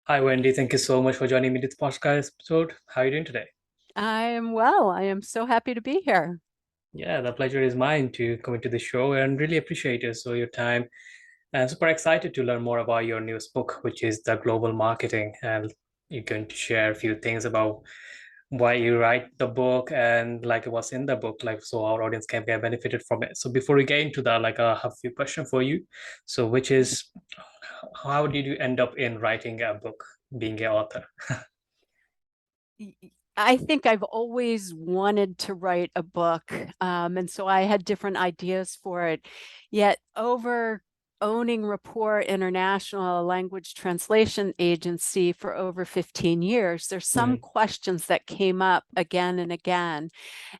Hi, Wendy. Thank you so much for joining me this podcast episode. How are you doing today? I am well. I am so happy to be here. Yeah, the pleasure is mine to come into the show and really appreciate it. So your time and super excited to learn more about your newest book, which is the global marketing. And you're going to share a few things about why you write the book and like what's in the book, like so our audience can get benefited from it. So before we get into that, like I have a few questions for you. So which is how did you end up in writing a book, being an author? I think I've always wanted to write a book, and so I had different ideas for it. Yet, over owning Rapport International, a language translation agency, for over 15 years, there's some Mhm. questions that came up again and again.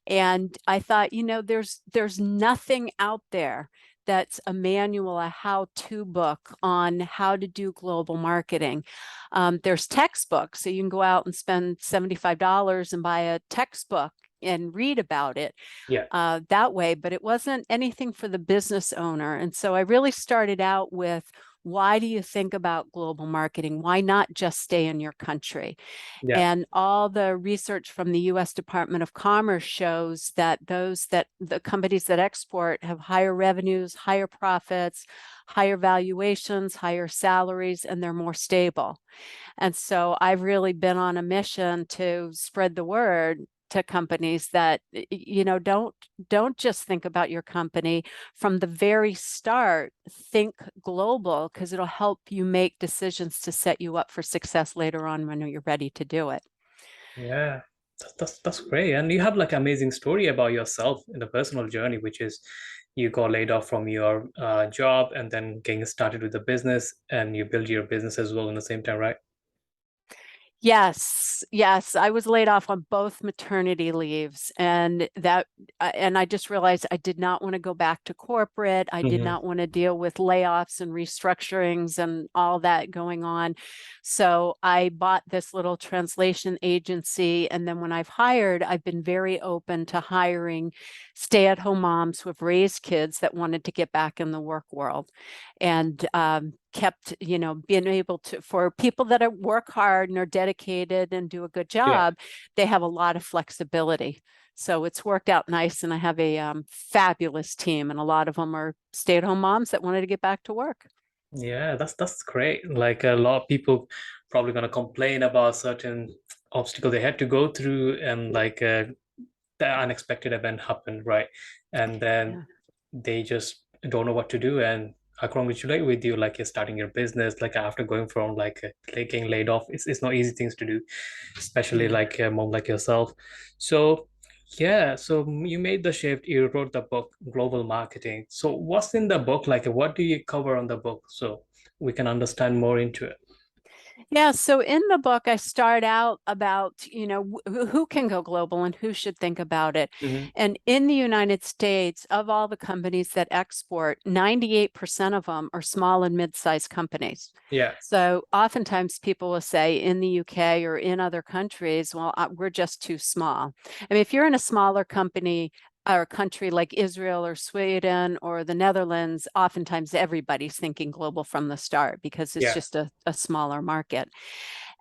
And I thought, there's nothing out there that's a manual, a how-to book on how to do global marketing. There's textbooks, so you can go out and spend $75 and buy a textbook and read about it Yeah. that way, but it wasn't anything for the business owner. And so I really started out with, why do you think about global marketing? Why not just stay in your country? Yeah. And all the research from the US Department of Commerce shows that the companies that export have higher revenues, higher profits, higher valuations, higher salaries, and they're more stable. And so I've really been on a mission to spread the word to companies that, don't just think about your company from the very start. Think global, because it'll help you make decisions to set you up for success later on when you're ready to do it. Yeah, that's great. And you have like amazing story about yourself in the personal journey, which is you got laid off from your job and then getting started with the business and you build your business as well in the same time, right? Yes, yes. I was laid off on both maternity leaves, and I just realized I did not want to go back to corporate. I did Hmm. not want to deal with layoffs and restructurings and all that going on. So I bought this little translation agency, and then when I've been very open to hiring stay-at-home moms who have raised kids that wanted to get back in the work world. And kept, being able to, for people that work hard and are dedicated and do a good Yeah. job, they have a lot of flexibility. So it's worked out nice. And I have a fabulous team, and a lot of them are stay-at-home moms that wanted to get back to work. Yeah, that's great. Like a lot of people probably gonna complain about certain obstacle they had to go through and like the unexpected event happened, right? And then Yeah. they just don't know what to do. And I congratulate with you, like you're starting your business, like after going from like getting laid off. It's not easy things to do, especially Yeah. like a mom like yourself. So yeah, so you made the shift, you wrote the book, Global Marketing. So what's in the book? Like what do you cover on the book so we can understand more into it? Yeah, so in the book, I start out about, who can go global and who should think about it. Hmm. And in the United States, of all the companies that export, 98% of them are small and mid-sized companies. Yeah. So oftentimes people will say in the UK or in other countries, well, we're just too small. I mean, if you're in a smaller company, or a country like Israel or Sweden or the Netherlands, oftentimes everybody's thinking global from the start because it's Yeah. just a smaller market.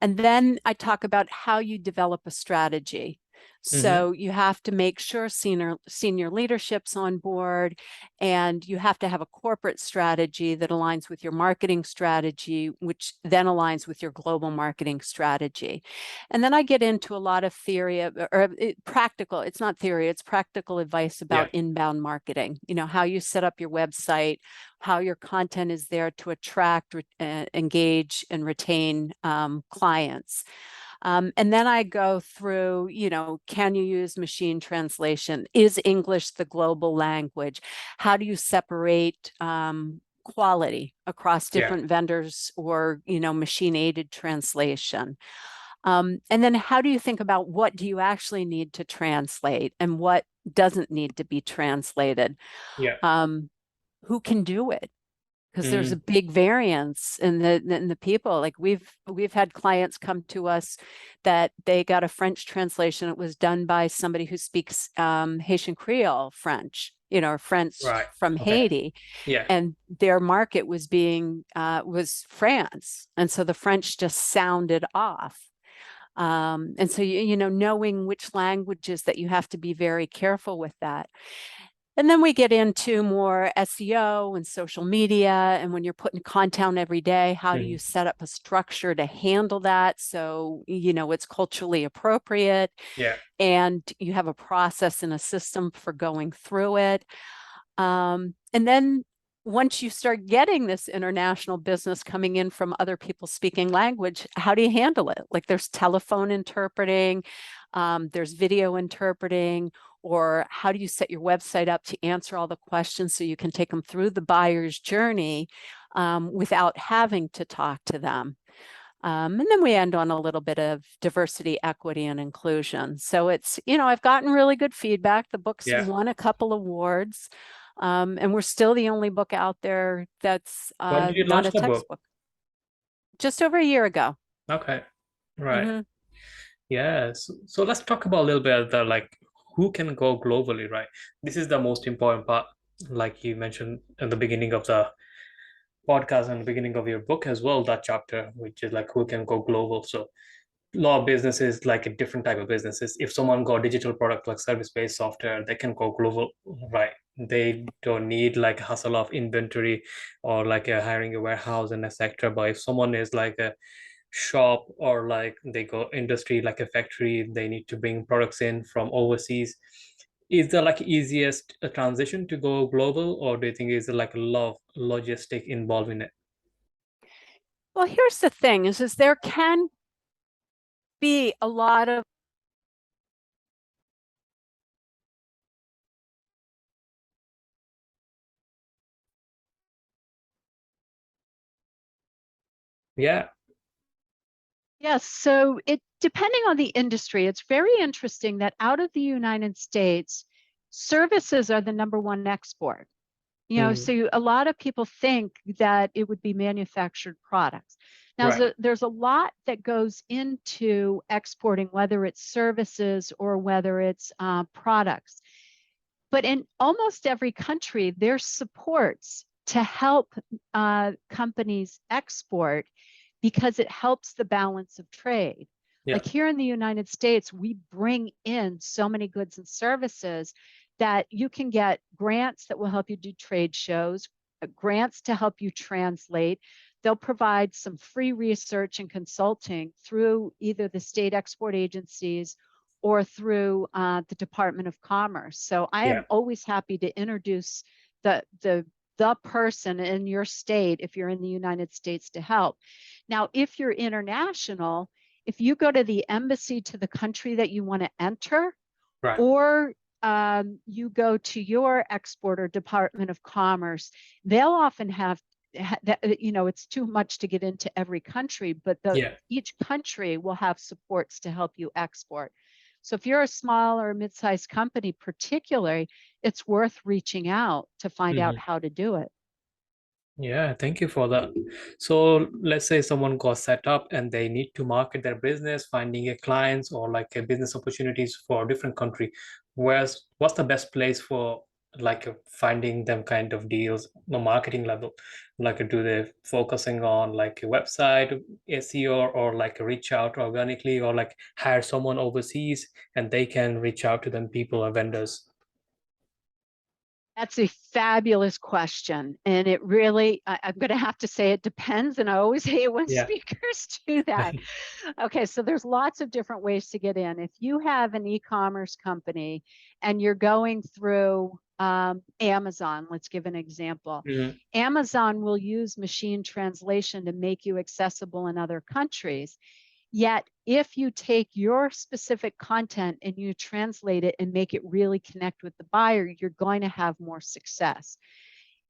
And then I talk about how you develop a strategy. Hmm. So you have to make sure senior leadership's on board, and you have to have a corporate strategy that aligns with your marketing strategy, which then aligns with your global marketing strategy. And then I get into a lot of theory practical, it's not theory, it's practical advice Yeah. about inbound marketing, how you set up your website, how your content is there to attract, engage, and retain clients. And then I go through, can you use machine translation? Is English the global language? How do you separate quality across Yeah. different vendors or, machine aided translation? And then how do you think about what do you actually need to translate and what doesn't need to be translated? Yeah. Um, who can do it? Because there's a Mm. big variance in the people. Like we've had clients come to us that they got a French translation. It was done by somebody who speaks Haitian Creole French. or French Right. from Okay. Haiti, Yeah. and their market was was France. And so the French just sounded off. And so, knowing which languages that you have to be very careful with that. And then we get into more SEO and social media. And when you're putting content every day, how do you set up a structure to handle that? So, it's culturally appropriate Yeah. and you have a process and a system for going through it. And then once you start getting this international business coming in from other people speaking language, how do you handle it? Like there's telephone interpreting, there's video interpreting, or how do you set your website up to answer all the questions so you can take them through the buyer's journey without having to talk to them? And then we end on a little bit of diversity, equity, and inclusion. So it's, I've gotten really good feedback. The book's Yeah. won a couple awards. And we're still the only book out there that's When did you not launch a the book? textbook. Just over a year ago. Okay. Right. Hmm. Yeah. So let's talk about a little bit the like who can go globally, right? This is the most important part, like you mentioned in the beginning of the podcast and the beginning of your book as well, that chapter, which is like who can go global. So law business is like a different type of businesses. If someone got digital product like service-based software, they can go global, right? They don't need like hustle of inventory or like hiring a warehouse and etc. But if someone is like a shop or like they go industry like a factory, they need to bring products in from overseas. Is there like easiest transition to go global, or do you think is there like a lot of logistic involved in it? Well, here's the thing is there can be a lot of Yeah. Yes, so it depending on the industry, it's very interesting that out of the United States, services are the number one export. Mm, So a lot of people think that it would be manufactured products. Now, right. there's a lot that goes into exporting, whether it's services or whether it's products. But in almost every country, there's supports to help companies export because it helps the balance of trade. Yeah. Like here in the United States, we bring in so many goods and services that you can get grants that will help you do trade shows, grants to help you translate. They'll provide some free research and consulting through either the state export agencies or through the Department of Commerce. So I Yeah. am always happy to introduce the person in your state if you're in the United States to help. Now, if you're international, if you go to the embassy to the country that you want to enter, Right. or you go to your exporter Department of Commerce, they'll often have that, it's too much to get into every country, but Yeah. each country will have supports to help you export. So if you're a small or mid-sized company, particularly, it's worth reaching out to find out Mhm. how to do it. Yeah, thank you for that. So let's say someone got set up and they need to market their business, finding a clients or like a business opportunities for a different country. What's the best place for like finding them kind of deals on marketing level? Like do they focusing on like a website, SEO, or like reach out organically, or like hire someone overseas and they can reach out to them people or vendors? That's a fabulous question. And it really, I'm going to have to say it depends. And I always hate when Yeah. speakers do that. Okay, so there's lots of different ways to get in. If you have an e-commerce company and you're going through Amazon, let's give an example. Mhm. Amazon will use machine translation to make you accessible in other countries. Yet, if you take your specific content and you translate it and make it really connect with the buyer, you're going to have more success.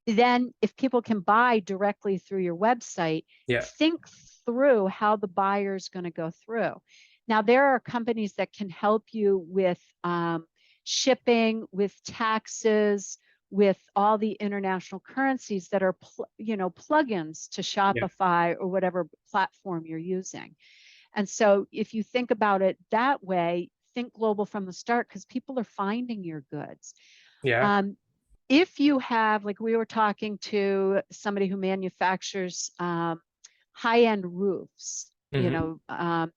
Then, if people can buy directly through your website, Yeah. think through how the buyer is going to go through. Now, there are companies that can help you with shipping, with taxes, with all the international currencies that are, plugins to Yeah. Shopify or whatever platform you're using. And so if you think about it that way, think global from the start because people are finding your goods. Yeah. Um, if you have, like we were talking to somebody who manufactures high-end roofs, you Mm-hmm. know,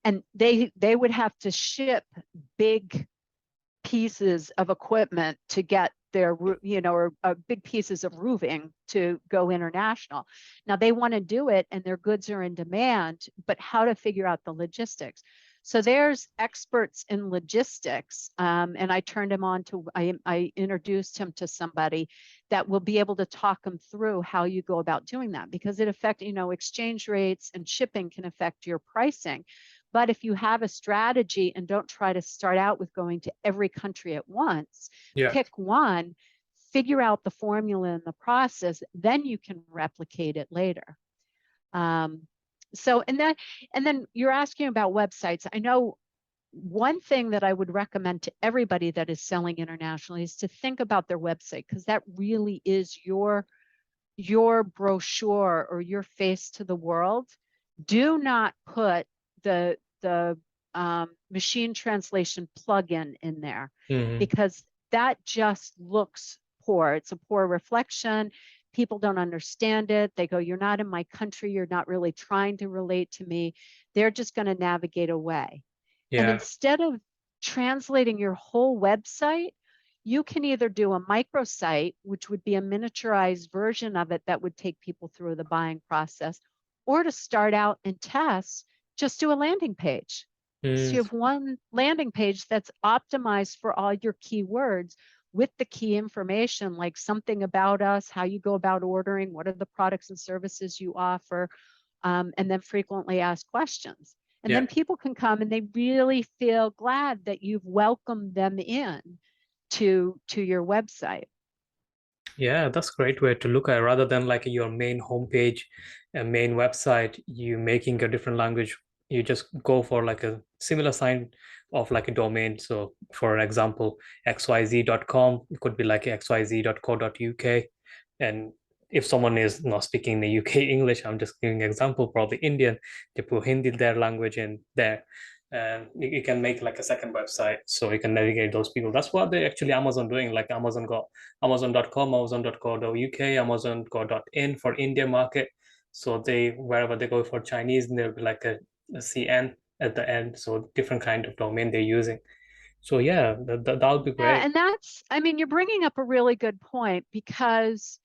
and they would have to ship big pieces of equipment to get their, you know, or big pieces of roofing to go international. Now they want to do it and their goods are in demand, but how to figure out the logistics. So there's experts in logistics, and I turned him on to, I introduced him to somebody that will be able to talk him through how you go about doing that, because it affects, you know, exchange rates and shipping can affect your pricing. But if you have a strategy and don't try to start out with going to every country at once, Yeah. pick one, figure out the formula and the process, then you can replicate it later. So, and then you're asking about websites. I know one thing that I would recommend to everybody that is selling internationally is to think about their website, because that really is your brochure or your face to the world. Do not put the machine translation plugin in there, Mm-hmm. because that just looks poor. It's a poor reflection. People don't understand it. They go, "You're not in my country. You're not really trying to relate to me." They're just going to navigate away. And Yeah. instead of translating your whole website, you can either do a microsite, which would be a miniaturized version of it that would take people through the buying process, or to start out and test, just do a landing page. So you Mm. have one landing page that's optimized for all your keywords with the key information, like something about us, how you go about ordering, what are the products and services you offer, and then frequently asked questions. And Yeah. then people can come and they really feel glad that you've welcomed them in to your website. Yeah, that's a great way to look at it. Rather than like your main homepage and main website, you making a different language, you just go for like a similar sign of like a domain. So for example, xyz.com, it could be like xyz.co.uk. And if someone is not speaking the UK English, I'm just giving an example, probably Indian, they put Hindi, their language in there. And you can make like a second website so you can navigate those people. That's what they actually Amazon doing. Like Amazon got Amazon.com, Amazon.co.uk, Amazon.co.in for India market. So they wherever they go for Chinese, there'll be like a CN at the end. So different kind of domain they're using. So yeah, that'll be Yeah, great. and that's, I mean, you're bringing up a really good point, because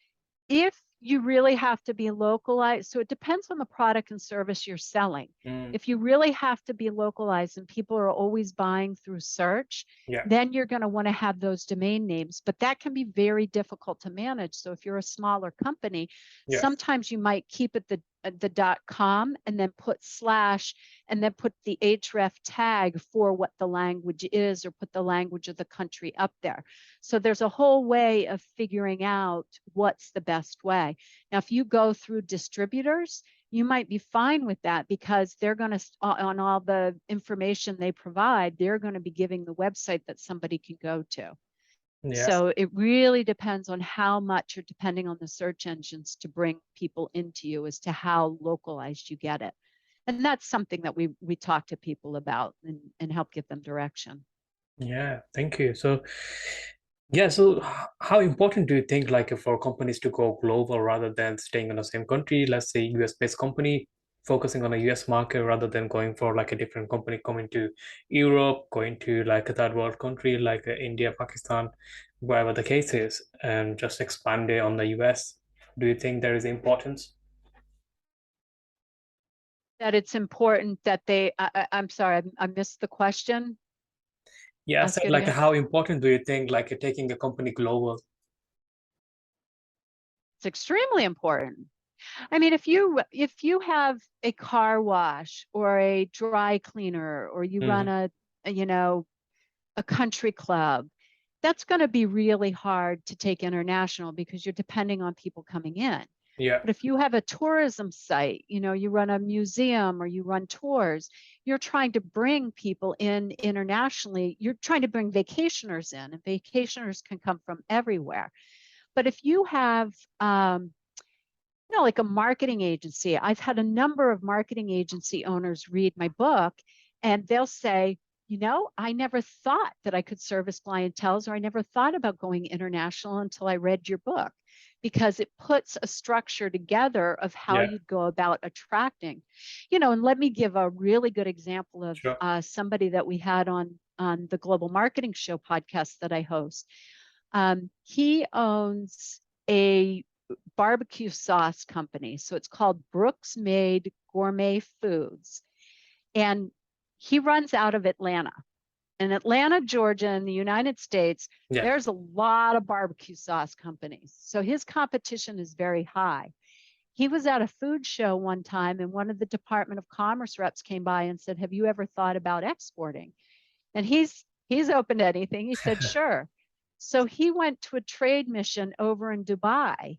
if you really have to be localized, so it depends on the product and service you're selling. Mm, If you really have to be localized and people are always buying through search, yeah, then you're going to want to have those domain names, but that can be very difficult to manage. So if you're a smaller company, yeah, sometimes you might keep it the .com and then put slash and then put the href tag for what the language is, or put the language of the country up there. So there's a whole way of figuring out what's the best way. Now, if you go through distributors, you might be fine with that, because they're going to, on all the information they provide, they're going to be giving the website that somebody can go to. yeah. So it really depends on how much, or depending on the search engines to bring people into you, as to how localized you get it. And that's something that we talk to people about and help give them direction. Yeah, thank you. So, yeah, so how important do you think like for companies to go global rather than staying in the same country? Let's say US-based company focusing on a US market rather than going for like a different company coming to Europe, going to like a third world country like India, Pakistan, wherever the case is, and just expand it on the US. Do you think there is importance? That it's important that they, I'm sorry, I missed the question. Yeah, I Ask said it like again. how important do you think like taking a company global? It's extremely important. I mean, if you have a car wash or a dry cleaner, or you run Hmm. you know, a country club, that's going to be really hard to take international, because you're depending on people coming in. Yeah, But if you have a tourism site, you know, you run a museum or you run tours, you're trying to bring people in internationally. You're trying to bring vacationers in, and vacationers can come from everywhere. But if you have, you know, like a marketing agency, I've had a number of marketing agency owners read my book, and they'll say, I never thought that I could service clienteles, or I never thought about going international until I read your book, because it puts a structure together of how Yeah, you'd go about attracting. And let me give a really good example of sure. somebody that we had on the Global Marketing Show podcast that I host. He owns a barbecue sauce company. So it's called Brooks Made Gourmet Foods. And he runs out of Atlanta. In Atlanta, Georgia, in the United States, Yeah, there's a lot of barbecue sauce companies. So his competition is very high. He was at a food show one time, and one of the Department of Commerce reps came by and said, "Have you ever thought about exporting?" And he's open to anything. He said, "Sure." So he went to a trade mission over in Dubai,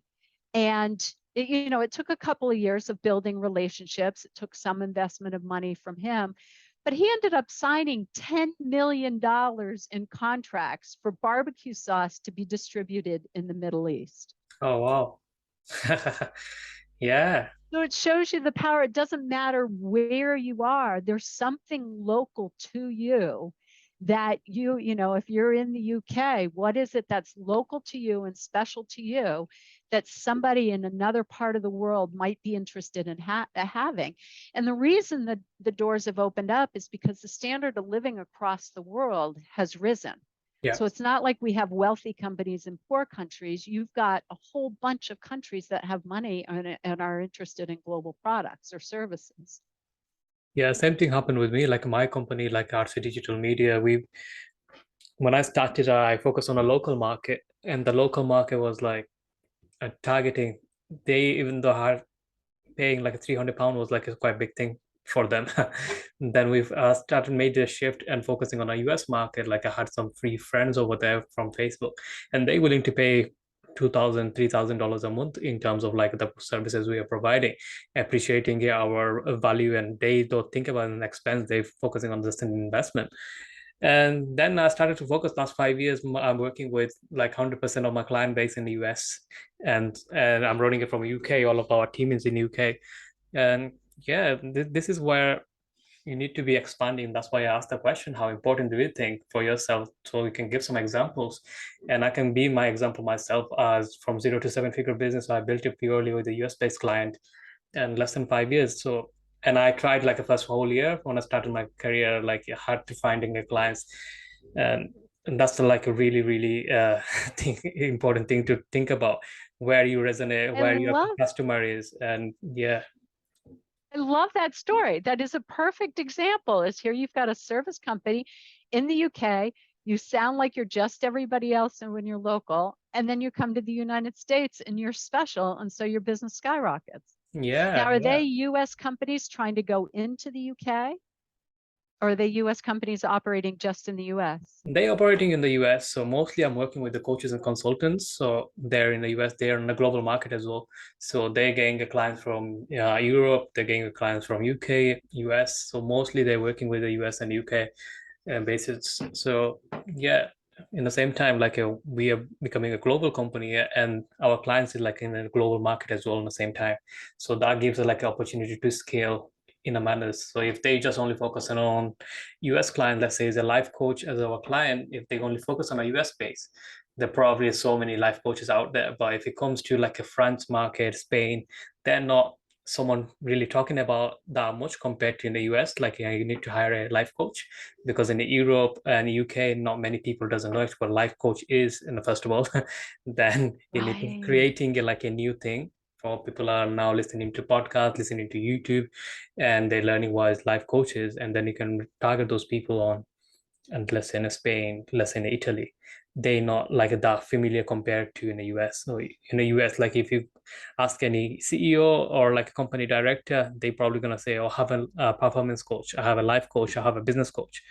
and it took a couple of years of building relationships. It took some investment of money from him, but he ended up signing $10 million in contracts for barbecue sauce to be distributed in the Middle East. oh wow. Yeah, So it shows you the power. It doesn't matter where you are, there's something local to you that if you're in the UK, what is it that's local to you and special to you that somebody in another part of the world might be interested in having? And the reason that the doors have opened up is because the standard of living across the world has risen. yeah. So it's not like we have wealthy companies in poor countries. You've got a whole bunch of countries that have money and are interested in global products or services. Yeah, same thing happened with me. Like my company, like RC Digital Media, when I started, I focused on a local market, and the local market was like targeting. They even though are paying like £300 was like a quite big thing for them. Then we've started made the shift and focusing on a US market. Like I had some free friends over there from Facebook, and they willing to pay $2,000, $3,000 a month in terms of like the services we are providing, appreciating our value, and they don't think about an expense. They're focusing on just an investment. And then I started to focus last 5 years. I'm working with like 100% of my client base in the US, and I'm running it from UK. All of our team is in UK. And yeah, this is where you need to be expanding. That's why I asked the question, how important do you think for yourself? So you can give some examples. And I can be my example myself as from 0 to 7 figure business. I built it purely with a US-based client and less than 5 years. So, and I tried like the first whole year when I started my career, like hard to finding the clients. And that's the, like a really, really important thing to think about, where you resonate, I where your love customer is. And yeah, I love that story. That is a perfect example. Is here you've got a service company in the UK. You sound like you're just everybody else and when you're local, and then you come to the United States and you're special, and so your business skyrockets. Now, yeah, are yeah. they US companies trying to go into the UK? Or are they US companies operating just in the US? They operating in the US, so mostly I'm working with the coaches and consultants. So they're in the US, they're in the global market as well. So they're getting the clients from Europe, they're getting the clients from UK, US. So mostly they're working with the US and UK basis. So yeah, in the same time, like we are becoming a global company, and our clients is like in a global market as well in the same time. So that gives us like an opportunity to scale in a manner. So if they just only focus on US client, let's say is a life coach as our client, if they only focus on a US base, there probably is so many life coaches out there. But if it comes to like a France market, Spain, they're not someone really talking about that much compared to in the US. Like you need to hire a life coach, because in Europe and UK, not many people doesn't know what life coach is in the first of all. Then you need to Right. creating like a new thing. For people are now listening to podcasts, listening to YouTube, and they're learning what is life coaches, and then you can target those people on, and let's say in Spain, let's say in Italy, they not like that familiar compared to in the US. So in the US, like if you ask any CEO or like a company director, they probably gonna say, "Oh, I have a performance coach, I have a life coach, I have a business coach,"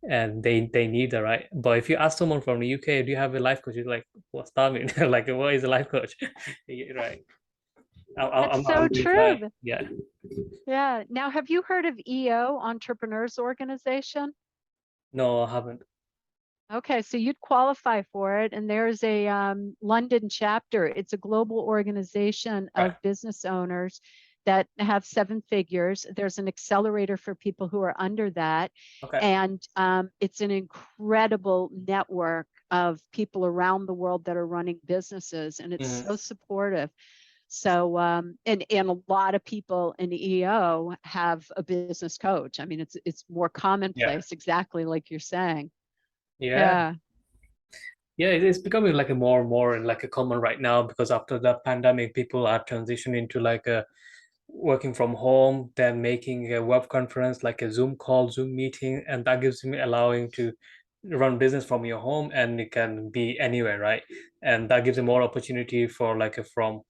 and they need that, right? But if you ask someone from the UK, "Do you have a life coach?" You're like, "What's that mean?" Like, what is a life coach? Right? That's I'm so really true. fine. Yeah. Yeah. Now, have you heard of EO, Entrepreneurs Organization? No, I haven't. Okay, so you'd qualify for it. And there's a London chapter. It's a global organization Right. of business owners that have 7 figures. There's an accelerator for people who are under that. Okay. And it's an incredible network of people around the world that are running businesses, and it's so supportive. So, and a lot of people in EO have a business coach. I mean, it's more commonplace, exactly like you're saying. Yeah. Yeah, it's becoming like a more and more like a common right now, because after the pandemic, people are transitioning to like a working from home, then making a web conference, like a Zoom call, Zoom meeting, and that gives me allowing to run business from your home, and it can be anywhere, right? And that gives you more opportunity for like a from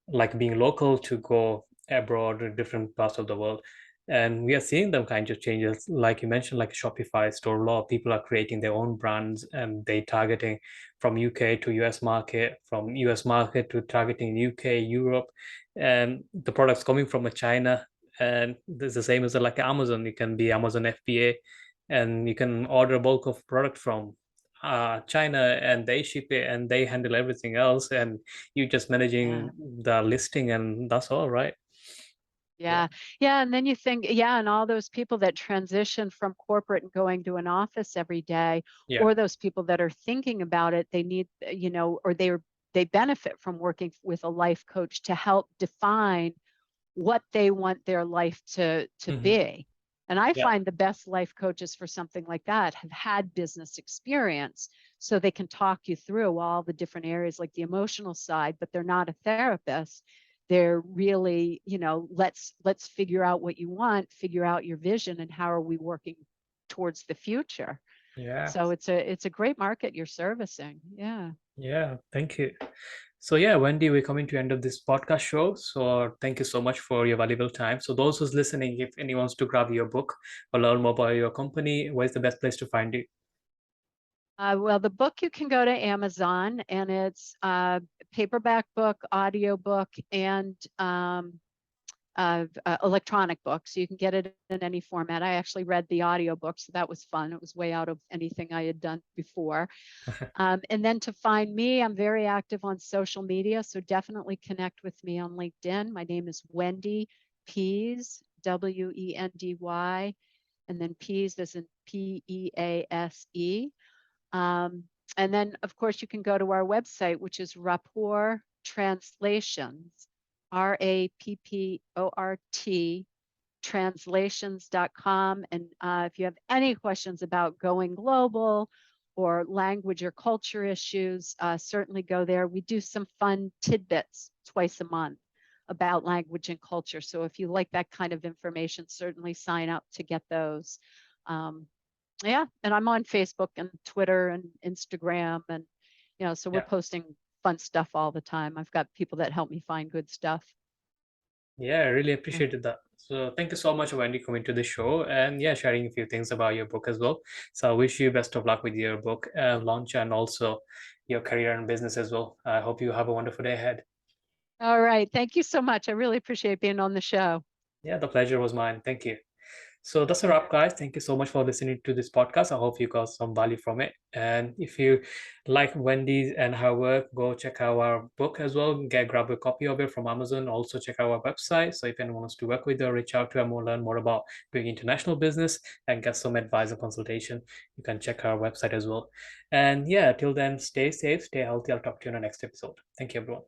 like being local to go abroad or different parts of the world. And we are seeing them kind of changes, like you mentioned, like Shopify store. A lot of people are creating their own brands, and they targeting from UK to US market, from US market to targeting UK, Europe, and the products coming from China. And there's the same as like Amazon. You can be Amazon FBA, and you can order a bulk of product from China, and they ship it and they handle everything else, and you just managing the listing, and that's all, right? Yeah. Yeah. And then you think, yeah, and all those people that transition from corporate and going to an office every day, or those people that are thinking about it, they need, or they benefit from working with a life coach to help define what they want their life to be. And I find the best life coaches for something like that have had business experience, so they can talk you through all the different areas, like the emotional side, but they're not a therapist. They're really, let's figure out what you want, figure out your vision, and how are we working towards the future. So it's a great market you're servicing. Yeah, thank you. So yeah, Wendy, we're coming to end of this podcast show. So thank you so much for your valuable time. So those who's listening, if anyone wants to grab your book or learn more about your company, where's the best place to find you? Well, the book, you can go to Amazon, and it's a paperback book, audio book, and electronic book. So you can get it in any format. I actually read the audio book, so that was fun. It was way out of anything I had done before. And then to find me, I'm very active on social media, so definitely connect with me on LinkedIn. My name is Wendy Pease, Wendy, and then Pease as in Pease. And then, of course, you can go to our website, which is Rapport Translations, RAPPORT translations.com. And if you have any questions about going global or language or culture issues, certainly go there. We do some fun tidbits twice a month about language and culture. So if you like that kind of information, certainly sign up to get those. And I'm on Facebook and Twitter and Instagram, and so we're posting fun stuff all the time. I've got people that help me find good stuff. Yeah, I really appreciated that. So thank you so much, Wendy, coming to the show, and sharing a few things about your book as well. So I wish you best of luck with your book launch, and also your career and business as well. I hope you have a wonderful day ahead. All right. Thank you so much. I really appreciate being on the show. Yeah, the pleasure was mine. Thank you. So that's a wrap, guys. Thank you so much for listening to this podcast. I hope you got some value from it. And if you like Wendy's and her work, go check out our book as well. Grab a copy of it from Amazon. Also check out our website. So if anyone wants to work with her, reach out to her more, learn more about doing international business, and get some advice and consultation, you can check our website as well. And till then, stay safe, stay healthy. I'll talk to you in the next episode. Thank you, everyone.